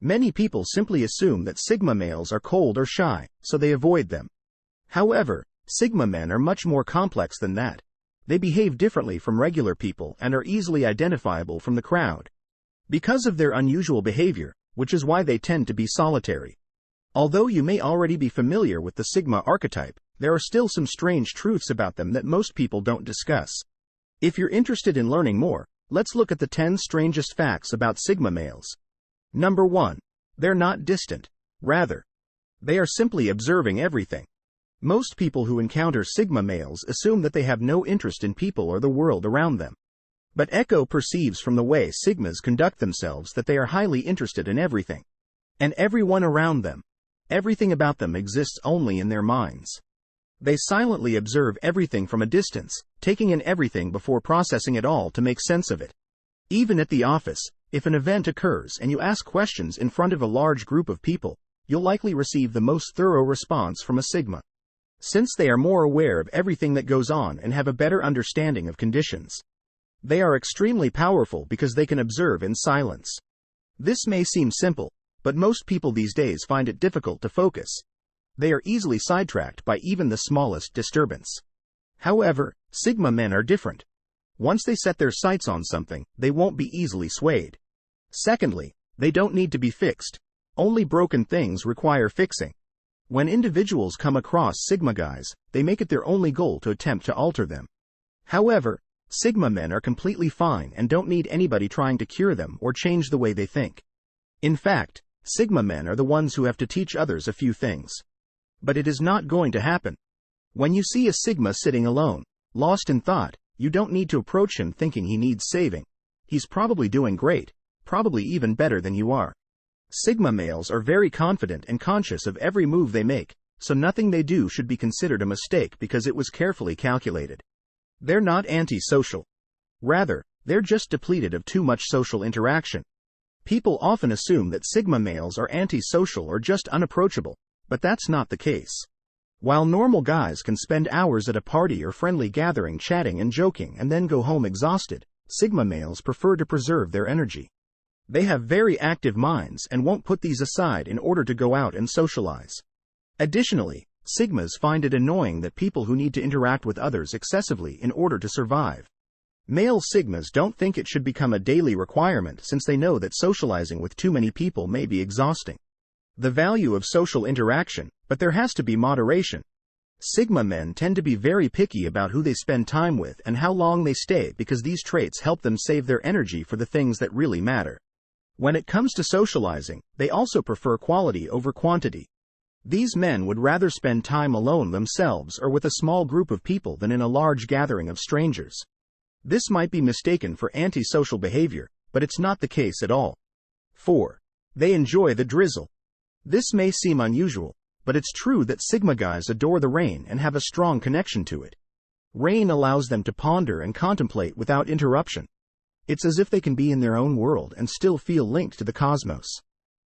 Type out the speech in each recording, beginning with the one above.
Many people simply assume that Sigma males are cold or shy, so they avoid them. However, Sigma men are much more complex than that. They behave differently from regular people and are easily identifiable from the crowd because of their unusual behavior, which is why they tend to be solitary. Although you may already be familiar with the Sigma archetype, there are still some strange truths about them that most people don't discuss. If you're interested in learning more, let's look at the 10 strangest facts about Sigma males. Number 1. They're not distant. Rather, they are simply observing everything. Most people who encounter Sigma males assume that they have no interest in people or the world around them. But Echo perceives from the way Sigmas conduct themselves that they are highly interested in everything and everyone around them. Everything about them exists only in their minds. They silently observe everything from a distance, taking in everything before processing it all to make sense of it. Even at the office, if an event occurs and you ask questions in front of a large group of people, you'll likely receive the most thorough response from a Sigma, since they are more aware of everything that goes on and have a better understanding of conditions. They are extremely powerful because they can observe in silence. This may seem simple, but most people these days find it difficult to focus. They are easily sidetracked by even the smallest disturbance. However, Sigma men are different. Once they set their sights on something, they won't be easily swayed. Secondly, they don't need to be fixed. Only broken things require fixing. When individuals come across Sigma guys, they make it their only goal to attempt to alter them. However, Sigma men are completely fine and don't need anybody trying to cure them or change the way they think. In fact, Sigma men are the ones who have to teach others a few things. But it is not going to happen. When you see a Sigma sitting alone, lost in thought, you don't need to approach him thinking he needs saving. He's probably doing great, probably even better than you are. Sigma males are very confident and conscious of every move they make, so nothing they do should be considered a mistake because it was carefully calculated. They're not antisocial. Rather, they're just depleted of too much social interaction. People often assume that Sigma males are antisocial or just unapproachable, but that's not the case. While normal guys can spend hours at a party or friendly gathering chatting and joking and then go home exhausted, Sigma males prefer to preserve their energy. They have very active minds and won't put these aside in order to go out and socialize. Additionally, Sigmas find it annoying that people who need to interact with others excessively in order to survive. Male Sigmas don't think it should become a daily requirement since they know that socializing with too many people may be exhausting. The value of social interaction, but there has to be moderation. Sigma men tend to be very picky about who they spend time with and how long they stay because these traits help them save their energy for the things that really matter. When it comes to socializing, they also prefer quality over quantity. These men would rather spend time alone themselves or with a small group of people than in a large gathering of strangers. This might be mistaken for antisocial behavior, but it's not the case at all. 4. They enjoy the drizzle. This may seem unusual, but it's true that Sigma guys adore the rain and have a strong connection to it. Rain allows them to ponder and contemplate without interruption. It's as if they can be in their own world and still feel linked to the cosmos.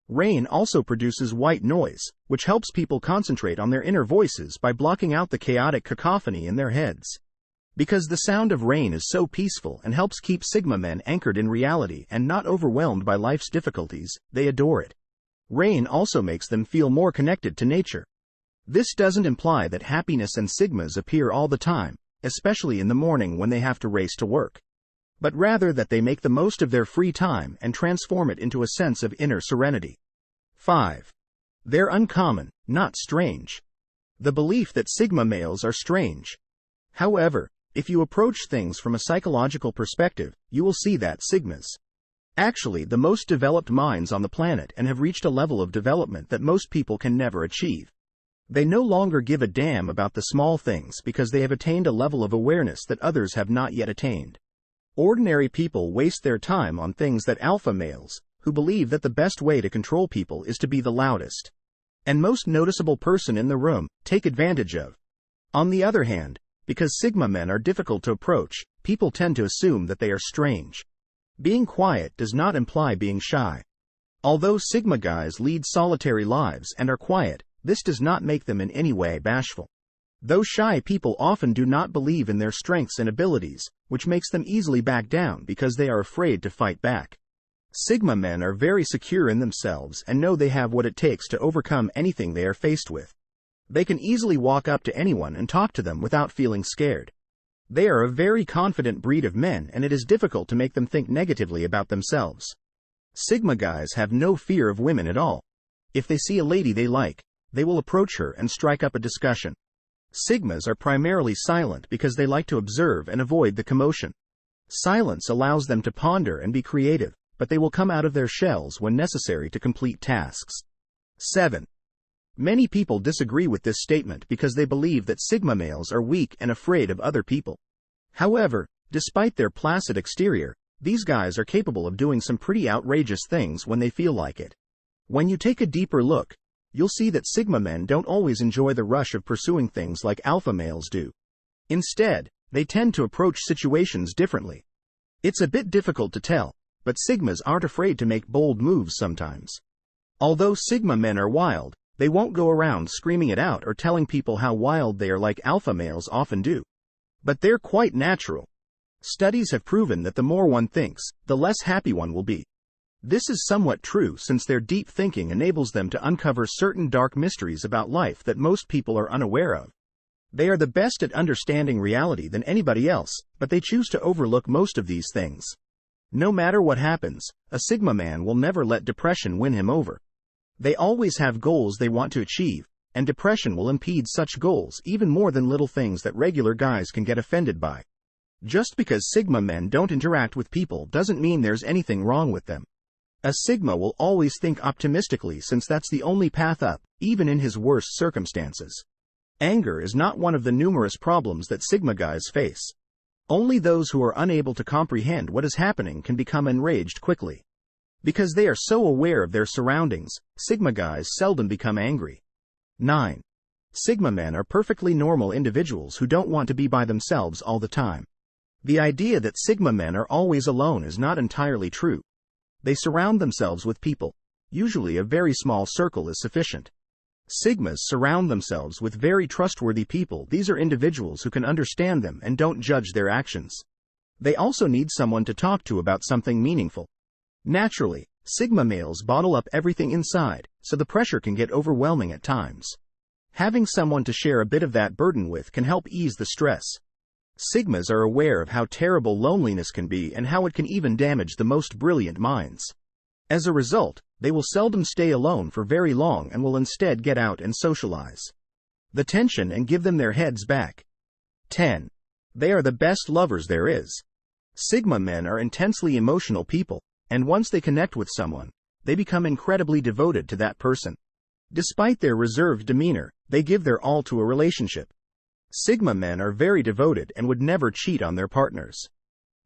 Rain also produces white noise, which helps people concentrate on their inner voices by blocking out the chaotic cacophony in their heads. Because the sound of rain is so peaceful and helps keep Sigma men anchored in reality and not overwhelmed by life's difficulties, they adore it. Rain also makes them feel more connected to nature. This doesn't imply that happiness and Sigmas appear all the time, especially in the morning when they have to race to work, but rather that they make the most of their free time and transform it into a sense of inner serenity. 5. They're uncommon, not strange. The belief that Sigma males are strange. However, if you approach things from a psychological perspective, you will see that Sigmas actually the most developed minds on the planet and have reached a level of development that most people can never achieve. They no longer give a damn about the small things because they have attained a level of awareness that others have not yet attained. Ordinary people waste their time on things that alpha males, who believe that the best way to control people is to be the loudest and most noticeable person in the room, take advantage of. On the other hand, because Sigma men are difficult to approach, people tend to assume that they are strange. Being quiet does not imply being shy. Although Sigma guys lead solitary lives and are quiet, this does not make them in any way bashful. Those shy people often do not believe in their strengths and abilities, which makes them easily back down because they are afraid to fight back. Sigma men are very secure in themselves and know they have what it takes to overcome anything they are faced with. They can easily walk up to anyone and talk to them without feeling scared. They are a very confident breed of men, and it is difficult to make them think negatively about themselves. Sigma guys have no fear of women at all. If they see a lady they like, they will approach her and strike up a discussion. Sigmas are primarily silent because they like to observe and avoid the commotion. Silence allows them to ponder and be creative, but they will come out of their shells when necessary to complete tasks. 7. Many people disagree with this statement because they believe that Sigma males are weak and afraid of other people. However, despite their placid exterior, these guys are capable of doing some pretty outrageous things when they feel like it. When you take a deeper look, you'll see that Sigma men don't always enjoy the rush of pursuing things like alpha males do. Instead, they tend to approach situations differently. It's a bit difficult to tell, but Sigmas aren't afraid to make bold moves sometimes. Although Sigma men are wild, they won't go around screaming it out or telling people how wild they are like alpha males often do. But they're quite natural. Studies have proven that the more one thinks, the less happy one will be. This is somewhat true since their deep thinking enables them to uncover certain dark mysteries about life that most people are unaware of. They are the best at understanding reality than anybody else, but they choose to overlook most of these things. No matter what happens, a Sigma man will never let depression win him over. They always have goals they want to achieve, and depression will impede such goals even more than little things that regular guys can get offended by. Just because Sigma men don't interact with people doesn't mean there's anything wrong with them. A Sigma will always think optimistically since that's the only path up, even in his worst circumstances. Anger is not one of the numerous problems that Sigma guys face. Only those who are unable to comprehend what is happening can become enraged quickly. Because they are so aware of their surroundings, Sigma guys seldom become angry. 9. Sigma men are perfectly normal individuals who don't want to be by themselves all the time. The idea that Sigma men are always alone is not entirely true. They surround themselves with people. Usually a very small circle is sufficient. Sigmas surround themselves with very trustworthy people. These are individuals who can understand them and don't judge their actions. They also need someone to talk to about something meaningful. Naturally, Sigma males bottle up everything inside, so the pressure can get overwhelming at times. Having someone to share a bit of that burden with can help ease the stress. Sigmas are aware of how terrible loneliness can be and how it can even damage the most brilliant minds. As a result, they will seldom stay alone for very long and will instead get out and socialize. The tension and give them their heads back. 10. They are the best lovers there is. Sigma men are intensely emotional people, and once they connect with someone, they become incredibly devoted to that person. Despite their reserved demeanor, they give their all to a relationship. Sigma men are very devoted and would never cheat on their partners.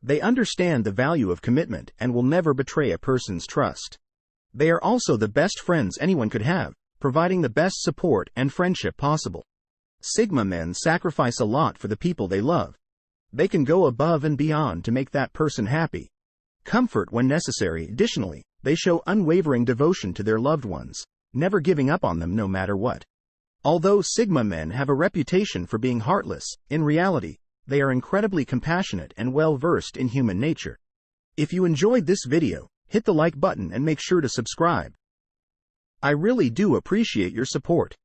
They understand the value of commitment and will never betray a person's trust. They are also the best friends anyone could have, providing the best support and friendship possible. Sigma men sacrifice a lot for the people they love. They can go above and beyond to make that person happy. Comfort when necessary. Additionally, they show unwavering devotion to their loved ones, never giving up on them no matter what. Although Sigma men have a reputation for being heartless, in reality, they are incredibly compassionate and well-versed in human nature. If you enjoyed this video, hit the like button and make sure to subscribe. I really do appreciate your support.